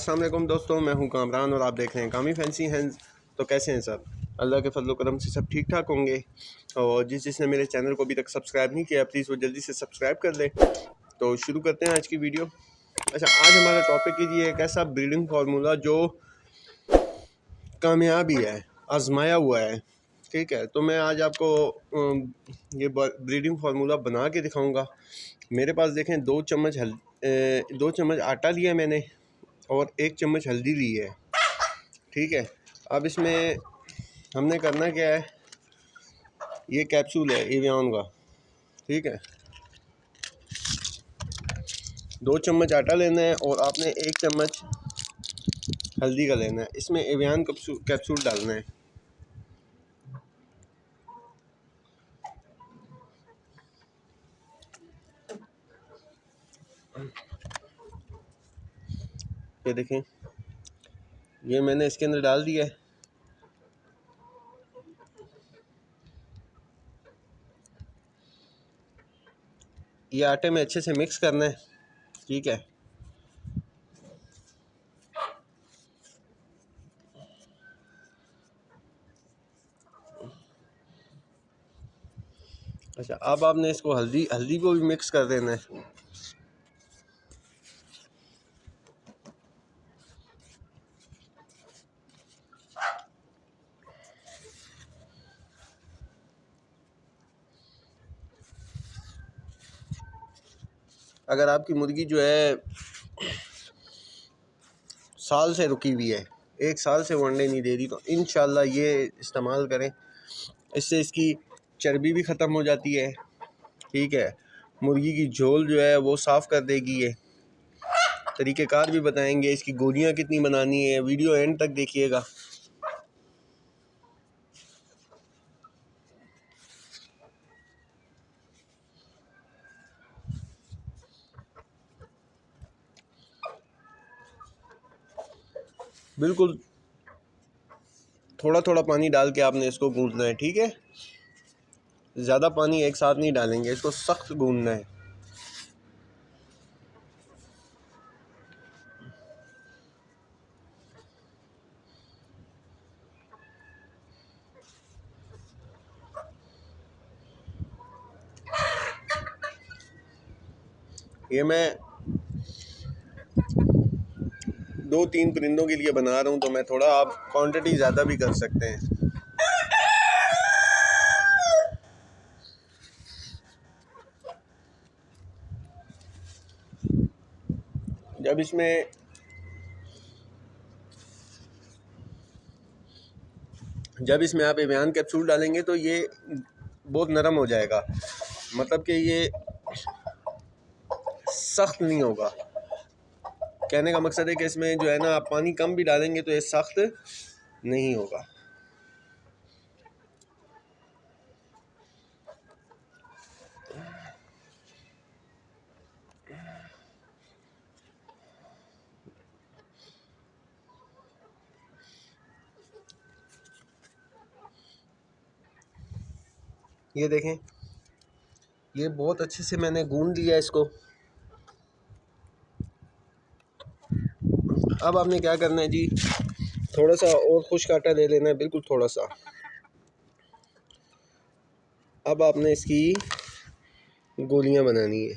अस्सलाम वालेकुम दोस्तों, मैं हूं कामरान और आप देख रहे हैं कामी फैंसी हैंड्स। तो कैसे हैं सब? अल्लाह के फजल करम से सब ठीक ठाक होंगे। और जिसने मेरे चैनल को अभी तक सब्सक्राइब नहीं किया प्लीज़ वो जल्दी से सब्सक्राइब कर लें। तो शुरू करते हैं आज की वीडियो। अच्छा, आज हमारा टॉपिक है जी एक ऐसा ब्रीडिंग फार्मूला जो कामयाबी है, आजमाया हुआ है। ठीक है, तो मैं आज आपको ये ब्रीडिंग फार्मूला बना के दिखाऊंगा। मेरे पास देखें 2 चम्मच आटा लिया मैंने और 1 चम्मच हल्दी ली है। ठीक है, अब इसमें हमने करना क्या है, ये कैप्सूल है एवियन का। ठीक है, 2 चम्मच आटा लेना है और आपने 1 चम्मच हल्दी का लेना है। इसमें एवियन कैप्सूल डालना है। ये देखें, ये मैंने इसके अंदर डाल दिया है। ये आटे में अच्छे से मिक्स करना है। ठीक है, अच्छा अब आपने इसको हल्दी को भी मिक्स कर देना है। अगर आपकी मुर्गी जो है साल से रुकी हुई है, 1 साल से वो अंडे नहीं दे रही, तो इंशाल्लाह ये इस्तेमाल करें। इससे इसकी चर्बी भी ख़त्म हो जाती है। ठीक है, मुर्गी की झोल जो है वो साफ़ कर देगी। ये तरीक़ेकार भी बताएंगे, इसकी गोलियां कितनी बनानी है। वीडियो एंड तक देखिएगा। बिल्कुल थोड़ा थोड़ा पानी डाल के आपने इसको गूंदना है। ठीक है, ज़्यादा पानी एक साथ नहीं डालेंगे, इसको सख्त गूंदना है। ये मैं 2-3 परिंदों के लिए बना रहा हूँ, तो मैं थोड़ा, आप क्वांटिटी ज़्यादा भी कर सकते हैं। जब इसमें आप एवियन कैप्सूल डालेंगे तो ये बहुत नरम हो जाएगा, मतलब कि ये सख्त नहीं होगा। कहने का मकसद है कि इसमें जो है ना, आप पानी कम भी डालेंगे तो ये सख्त नहीं होगा। ये देखें, ये बहुत अच्छे से मैंने गूंद लिया इसको। अब आपने क्या करना है जी, थोड़ा सा और खुश्क आटा ले लेना है, बिल्कुल थोड़ा सा। अब आपने इसकी गोलियां बनानी है।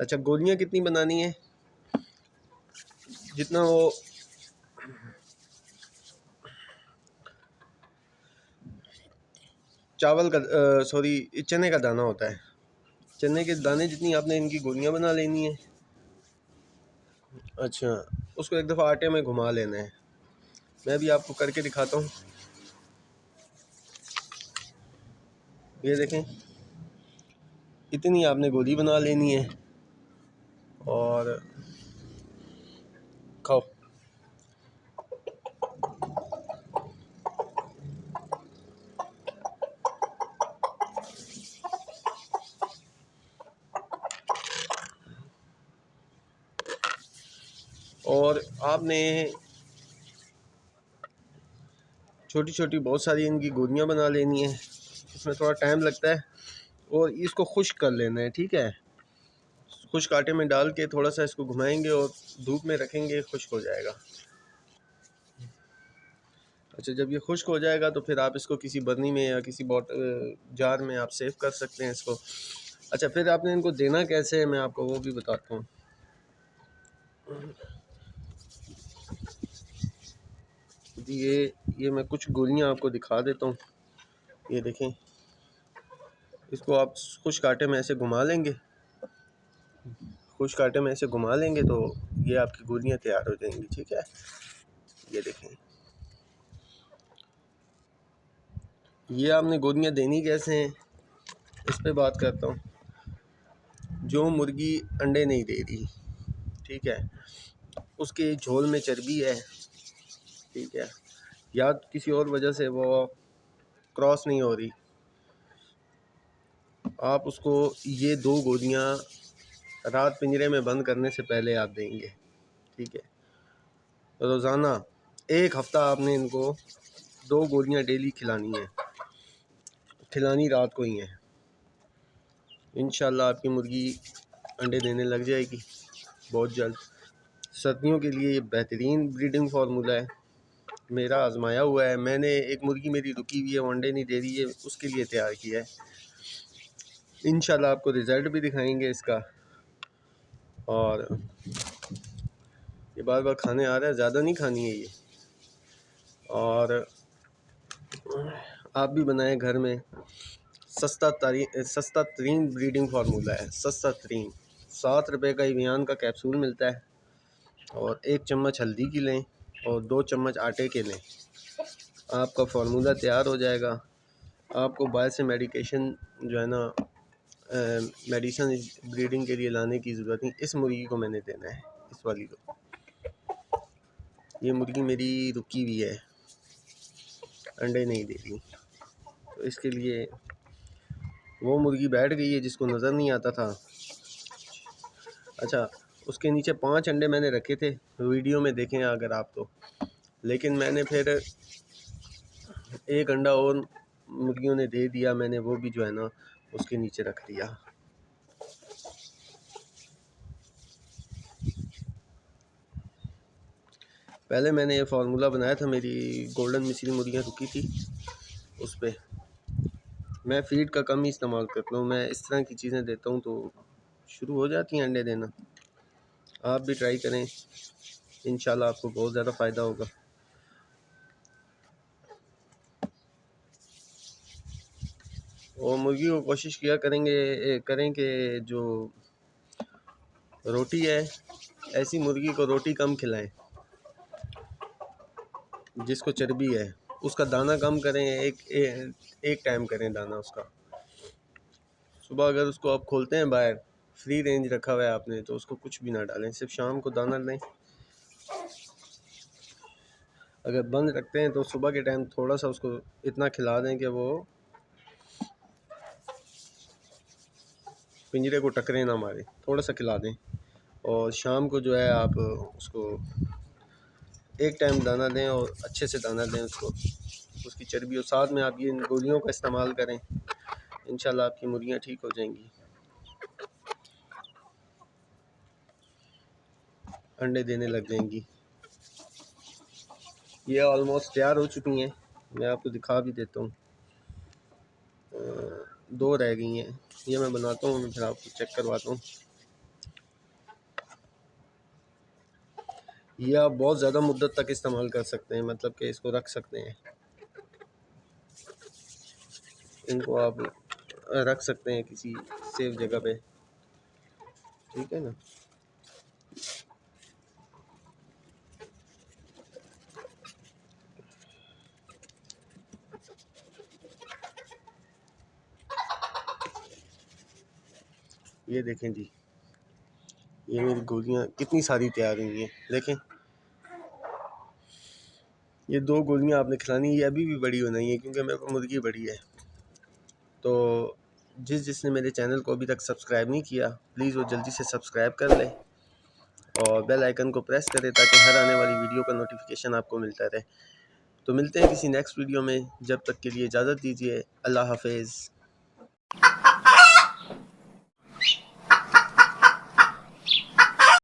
अच्छा, गोलियां कितनी बनानी है? जितना वो चावल का चने का दाना होता है, चने के दाने जितनी आपने इनकी गोलियां बना लेनी है। अच्छा, उसको एक दफ़ा आटे में घुमा लेना है। मैं भी आपको करके दिखाता हूँ। ये देखें, इतनी आपने गोली बना लेनी है और खाओ। और आपने छोटी छोटी बहुत सारी इनकी गोलियां बना लेनी है। इसमें थोड़ा टाइम लगता है और इसको खुश्क कर लेना है। ठीक है, खुश्क आटे में डाल के थोड़ा सा इसको घुमाएंगे और धूप में रखेंगे, खुश्क हो जाएगा। अच्छा, जब ये खुश्क हो जाएगा तो फिर आप इसको किसी बर्नी में या किसी जार में आप सेव कर सकते हैं इसको। अच्छा, फिर आपने इनको देना कैसे है मैं आपको वो भी बताता हूँ। ये मैं कुछ गोलियाँ आपको दिखा देता हूँ। ये देखें, इसको आप खुश्क आटे में ऐसे घुमा लेंगे, खुश्क आटे में ऐसे घुमा लेंगे तो ये आपकी गोलियाँ तैयार हो जाएंगी। ठीक है, ये देखें, ये आपने गोलियाँ देनी कैसे हैं इस पे बात करता हूँ। जो मुर्गी अंडे नहीं दे रही, ठीक है, उसके झोल में चर्बी है, ठीक है, या किसी और वजह से वो क्रॉस नहीं हो रही, आप उसको ये 2 गोलियाँ रात पिंजरे में बंद करने से पहले आप देंगे। ठीक है, रोज़ाना 1 हफ़्ता आपने इनको 2 गोलियाँ डेली खिलानी है, खिलानी रात को ही है। इंशाल्लाह आपकी मुर्गी अंडे देने लग जाएगी बहुत जल्द। सर्दियों के लिए ये बेहतरीन ब्रीडिंग फार्मूला है, मेरा आजमाया हुआ है। मैंने एक मुर्गी मेरी रुकी हुई है, वो अंडे नहीं दे रही है, उसके लिए तैयार किया है। इंशाल्लाह आपको रिज़ल्ट भी दिखाएंगे इसका। और ये बार बार खाने आ रहा है, ज़्यादा नहीं खानी है ये। और आप भी बनाएं घर में, सस्ता तरीन ब्रीडिंग फार्मूला है, सस्ता तरीन। 7 रुपये का इवियान का कैप्सूल मिलता है, और 1 चम्मच हल्दी की लें और 2 चम्मच आटे के लें, आपका फार्मूला तैयार हो जाएगा। आपको बाहर से मेडिकेशन जो है ना, मेडिसन ब्रीडिंग के लिए लाने की ज़रूरत नहीं। इस मुर्गी को मैंने देना है, इस वाली को। ये मुर्गी मेरी रुकी हुई है, अंडे नहीं दे रही, तो इसके लिए वो मुर्गी बैठ गई है जिसको नज़र नहीं आता था। अच्छा, उसके नीचे 5 अंडे मैंने रखे थे, वीडियो में देखें अगर आप तो, लेकिन मैंने फिर 1 अंडा और मुर्गियों ने दे दिया, मैंने वो भी जो है ना उसके नीचे रख दिया। पहले मैंने ये फार्मूला बनाया था, मेरी गोल्डन मिस्री मुर्गियाँ रुकी थी, उस पर मैं फ़ीड का कम ही इस्तेमाल करता हूँ। मैं इस तरह की चीज़ें देता हूँ तो शुरू हो जाती हैं अंडे देना। आप भी ट्राई करें, इंशाल्लाह आपको बहुत ज़्यादा फ़ायदा होगा। और मुर्गी को कोशिश किया करें कि जो रोटी है, ऐसी मुर्गी को रोटी कम खिलाएं जिसको चर्बी है, उसका दाना कम करें, एक टाइम करें दाना उसका। सुबह अगर उसको आप खोलते हैं बाहर, फ्री रेंज रखा हुआ है आपने, तो उसको कुछ भी ना डालें, सिर्फ शाम को दाना लें। अगर बंद रखते हैं तो सुबह के टाइम थोड़ा सा उसको इतना खिला दें कि वो पिंजरे को टकरे ना मारे, थोड़ा सा खिला दें। और शाम को जो है आप उसको एक टाइम दाना दें और अच्छे से दाना दें उसको, उसकी चर्बी, और साथ में आप ये इन गोलियों का इस्तेमाल करें, इंशाल्लाह आपकी मुर्गियाँ ठीक हो जाएंगी, अंडे देने लग जाएंगी। ये ऑलमोस्ट तैयार हो चुकी हैं, मैं आपको दिखा भी देता हूँ। 2 रह गई हैं, ये मैं बनाता हूँ फिर आपको चेक करवाता हूँ। ये आप बहुत ज़्यादा मुद्दत तक इस्तेमाल कर सकते हैं, मतलब कि इसको रख सकते हैं, इनको आप रख सकते हैं किसी सेफ जगह पे, ठीक है ना। ये देखें जी, ये मेरी गोलियाँ कितनी सारी तैयार हुई हैं, देखें। ये 2 गोलियाँ आपने खिलानी, ये अभी भी बड़ी होनी है क्योंकि मेरे को मुर्गी बड़ी है। तो जिसने मेरे चैनल को अभी तक सब्सक्राइब नहीं किया, प्लीज़ वो जल्दी से सब्सक्राइब कर ले और बेल आइकन को प्रेस करें ताकि हर आने वाली वीडियो का नोटिफिकेशन आपको मिलता रहे। तो मिलते हैं किसी नेक्स्ट वीडियो में, जब तक के लिए इजाज़त दीजिए, अल्लाह हाफिज़।